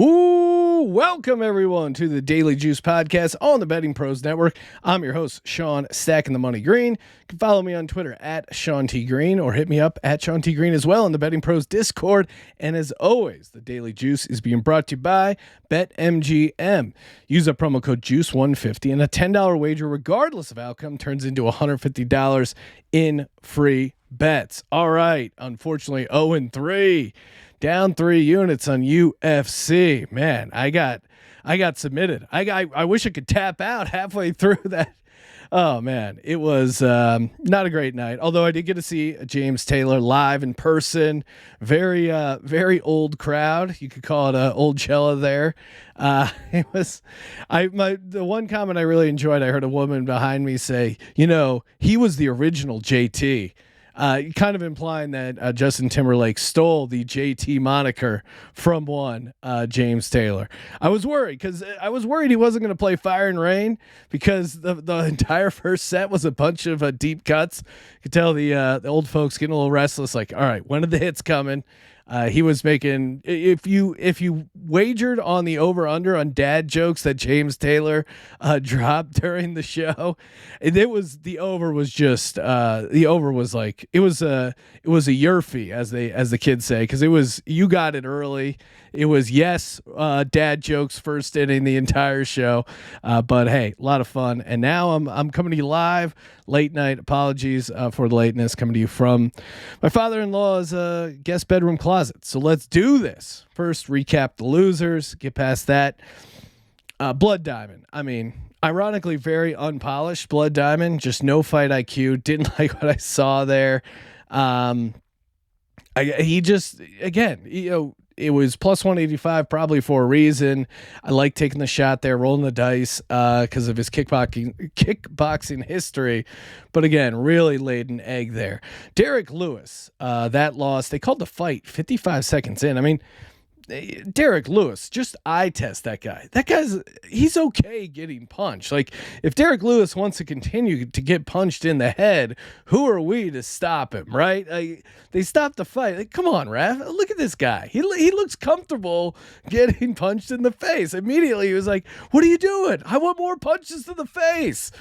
Ooh, welcome everyone to the Daily Juice Podcast on the Betting Pros Network. I'm your host, Sean Stacking the Money Green. You can follow me on Twitter at Sean T. Green or hit me up at Sean T. Green as well in the Betting Pros Discord. And as always, the Daily Juice is being brought to you by BetMGM. Use a promo code JUICE150 and a $10 wager, regardless of outcome, turns into $150 in free bets. All right, unfortunately, 0-3. Down 3 units on UFC. Man, I got submitted. I wish I could tap out halfway through that. Oh man, it was not a great night. Although I did get to see James Taylor live in person. Very old crowd. You could call it a old Cella there. It was the one comment I really enjoyed. I heard a woman behind me say, he was the original JT. Kind of implying that Justin Timberlake stole the JT moniker from James Taylor. I was worried because he wasn't going to play Fire and Rain because the entire first set was a bunch of deep cuts. You could tell the old folks getting a little restless. Like, all right, when are the hits coming? He was making, if you wagered on the over under on dad jokes that James Taylor dropped during the show, the over was like it was a yerfie as the kids say, because you got it early. It was dad jokes first inning the entire show, but hey, a lot of fun. And now I'm coming to you live, late night. Apologies for the lateness, coming to you from my father-in-law's guest bedroom closet. So let's do this. First, recap the losers. Get past that. Blood Diamond. I mean, ironically, very unpolished Blood Diamond. Just no fight IQ. Didn't like what I saw there. It was plus 185 probably for a reason. I like taking the shot there, rolling the dice because of his kickboxing history. But again, really laid an egg there. Derek Lewis, that loss, they called the fight 55 seconds in. I mean, Derek Lewis, just eye test that guy. He's okay getting punched. Like, if Derek Lewis wants to continue to get punched in the head, who are we to stop him, right? They stopped the fight. Like, come on, ref. Look at this guy. He looks comfortable getting punched in the face. Immediately, he was like, what are you doing? I want more punches to the face.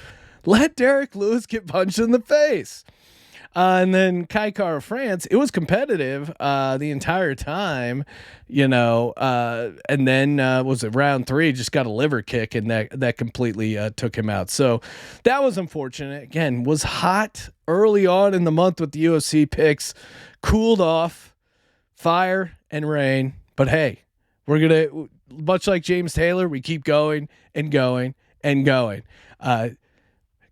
Let Derek Lewis get punched in the face. And then Kai Kara France, it was competitive the entire time, and then was it round 3, just got a liver kick, and that completely took him out. So that was unfortunate. Again, was hot early on in the month with the UFC picks, cooled off, fire and rain. But hey, we're going to, much like James Taylor, we keep going and going and going.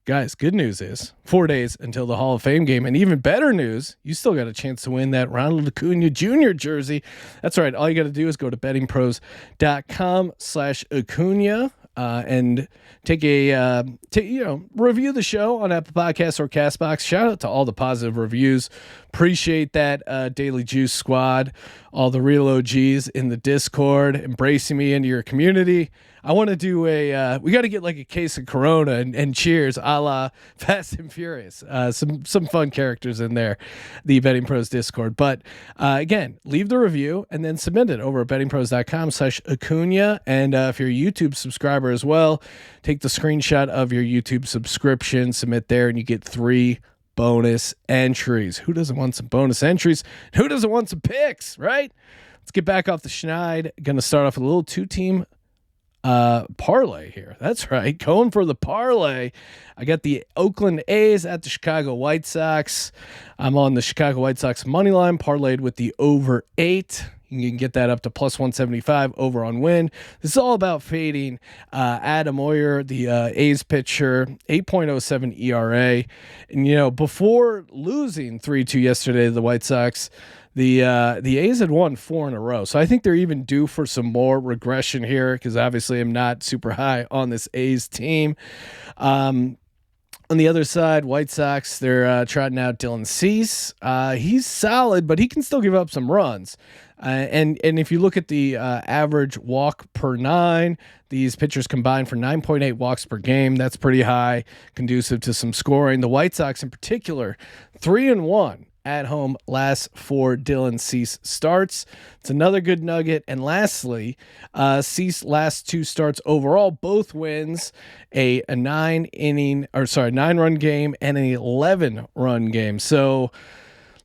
Guys, good news is 4 days until the Hall of Fame game. And even better news, you still got a chance to win that Ronald Acuna Jr. jersey. That's right. All you got to do is go to bettingpros.com/Acuna and take review the show on Apple Podcasts or Castbox. Shout out to all the positive reviews. Appreciate that, Daily Juice squad, all the real OGs in the Discord, embracing me into your community. I want to do we got to get like a case of Corona and cheers a la Fast and Furious. Some fun characters in there, the Betting Pros Discord. But again, leave the review and then submit it over at bettingpros.com/Acuna. And if you're a YouTube subscriber as well, take the screenshot of your YouTube subscription, submit there, and you get 3 bonus entries. Who doesn't want some bonus entries? Who doesn't want some picks, right? Let's get back off the schneid. Going to start off with a little 2-team parlay here. That's right. Going for the parlay. I got the Oakland A's at the Chicago White Sox. I'm on the Chicago White Sox money line, parlayed with the over 8. You can get that up to plus 175 over on win. This is all about fading Adam Oyer, the A's pitcher, 8.07 ERA. And, before losing 3-2 yesterday to the White Sox, the A's had won 4 in a row. So I think they're even due for some more regression here because obviously I'm not super high on this A's team. On the other side, White Sox, they're trotting out Dylan Cease. He's solid, but he can still give up some runs. And if you look at the average walk per 9, these pitchers combined for 9.8 walks per game. That's pretty high, conducive to some scoring. The White Sox in particular, 3-1 at home last 4 Dylan Cease starts. It's another good nugget. And lastly, Cease last 2 starts overall, both wins, a 9-run game and an 11-run game. So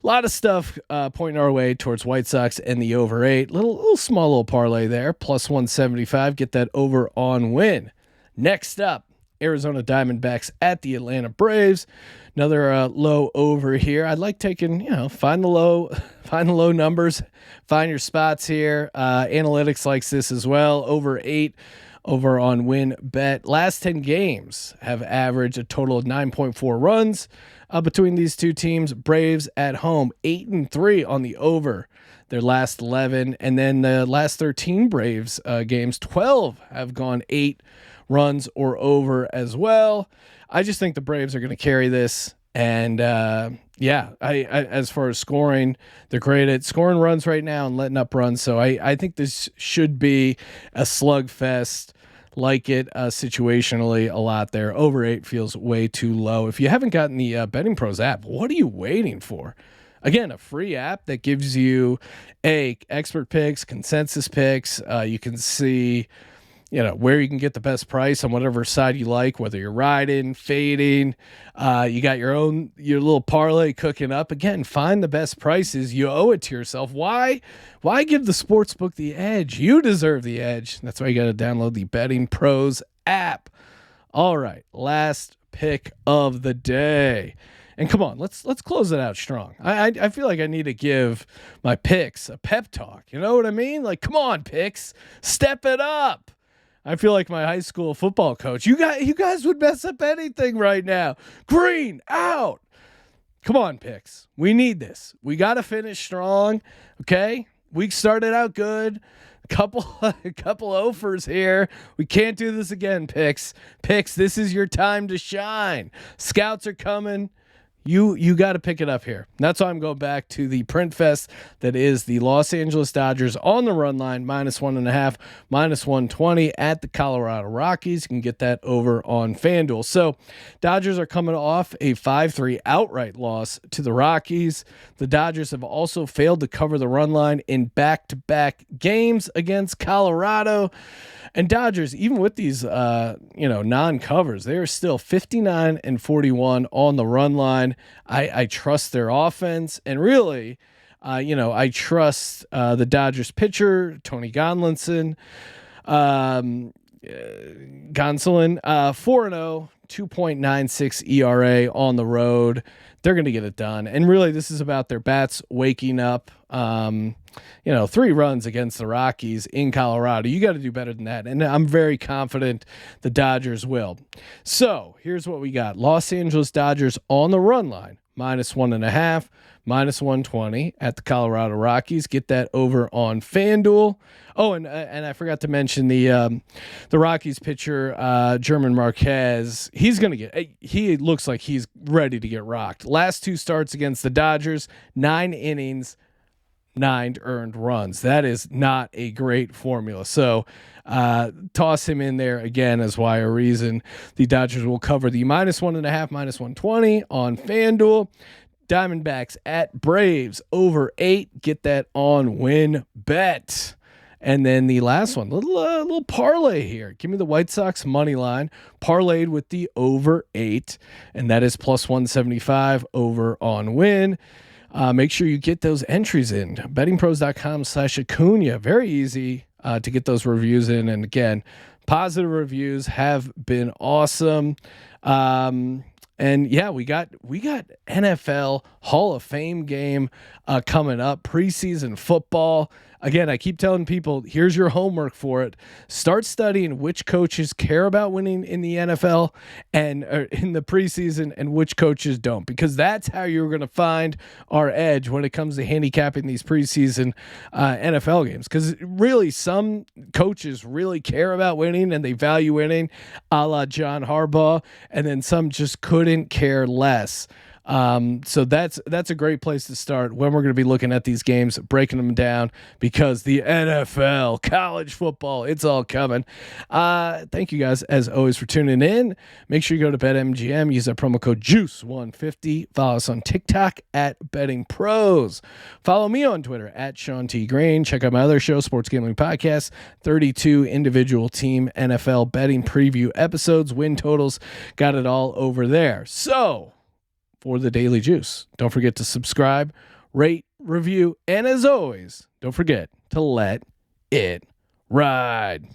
a lot of stuff pointing our way towards White Sox and the over 8. Little small little parlay there, plus 175. Get that over on win. Next up, Arizona Diamondbacks at the Atlanta Braves. Another low over here. I'd like taking, find the low numbers, find your spots here. Analytics likes this as well. Over 8 over on win bet. Last 10 games have averaged a total of 9.4 runs between these two teams. Braves at home, 8-3 on the over their last 11. And then the last 13 Braves games, 12 have gone 8 runs or over as well. I just think the Braves are going to carry this. And I as far as scoring, they're great at scoring runs right now and letting up runs. So I think this should be a slugfest. Like it situationally a lot there. Over 8 feels way too low. If you haven't gotten the Betting Pros app, what are you waiting for? Again, a free app that gives you expert picks, consensus picks. You can see where you can get the best price on whatever side you like, whether you're riding, fading, you got your little parlay cooking up. Again, find the best prices. You owe it to yourself. Why give the sportsbook the edge? You deserve the edge. That's why you got to download the Betting Pros app. All right, last pick of the day. And come on, let's close it out strong. I feel like I need to give my picks a pep talk. You know what I mean? Like, come on, picks, step it up. I feel like my high school football coach. You guys would mess up anything right now. Green out. Come on, picks. We need this. We got to finish strong. Okay. We started out good. A couple offers here. We can't do this again, picks. Picks, this is your time to shine. Scouts are coming. You got to pick it up here. That's why I'm going back to the print fest that is the Los Angeles Dodgers on the run line, -1.5, -120 at the Colorado Rockies. You can get that over on FanDuel. So Dodgers are coming off a 5-3 outright loss to the Rockies. The Dodgers have also failed to cover the run line in back-to-back games against Colorado. And Dodgers, even with these, non-covers, they are still 59-41 on the run line. I trust their offense, and really, I trust the Dodgers pitcher Tony Gonsolin, 4-0, 2.96 ERA on the road. They're going to get it done. And really, this is about their bats waking up. 3 runs against the Rockies in Colorado. You got to do better than that. And I'm very confident the Dodgers will. So here's what we got. Los Angeles Dodgers on the run line, -1.5, -120 at the Colorado Rockies. Get that over on FanDuel. Oh, and I forgot to mention the Rockies pitcher, German Marquez. He looks like he's ready to get rocked. Last 2 starts against the Dodgers, 9 innings, 9 earned runs. That is not a great formula. So toss him in there again as why a reason the Dodgers will cover the -1.5, -120 on FanDuel. Diamondbacks at Braves over 8. Get that on win bet. And then the last one, little parlay here. Give me the White Sox money line parlayed with the over 8, and that is plus 175 over on win. Make sure you get those entries in. Bettingpros.com/Acuna. Very easy to get those reviews in. And again, positive reviews have been awesome. And yeah, we got NFL Hall of Fame game coming up, preseason football. Again, I keep telling people, here's your homework for it. Start studying which coaches care about winning in the NFL and in the preseason and which coaches don't, because that's how you're going to find our edge when it comes to handicapping these preseason NFL games. Because really, some coaches really care about winning and they value winning, a la John Harbaugh, and then some just couldn't care less So that's a great place to start when we're going to be looking at these games, breaking them down, because the NFL, college football, it's all coming. Thank you guys as always for tuning in. Make sure you go to BetMGM, use that promo code JUICE150. Follow us on TikTok at Betting Pros. Follow me on Twitter at Sean T. Green. Check out my other show, Sports Gambling Podcast, 32 individual team NFL betting preview episodes, win totals, got it all over there. So for the Daily Juice, don't forget to subscribe, rate, review, and as always, don't forget to let it ride.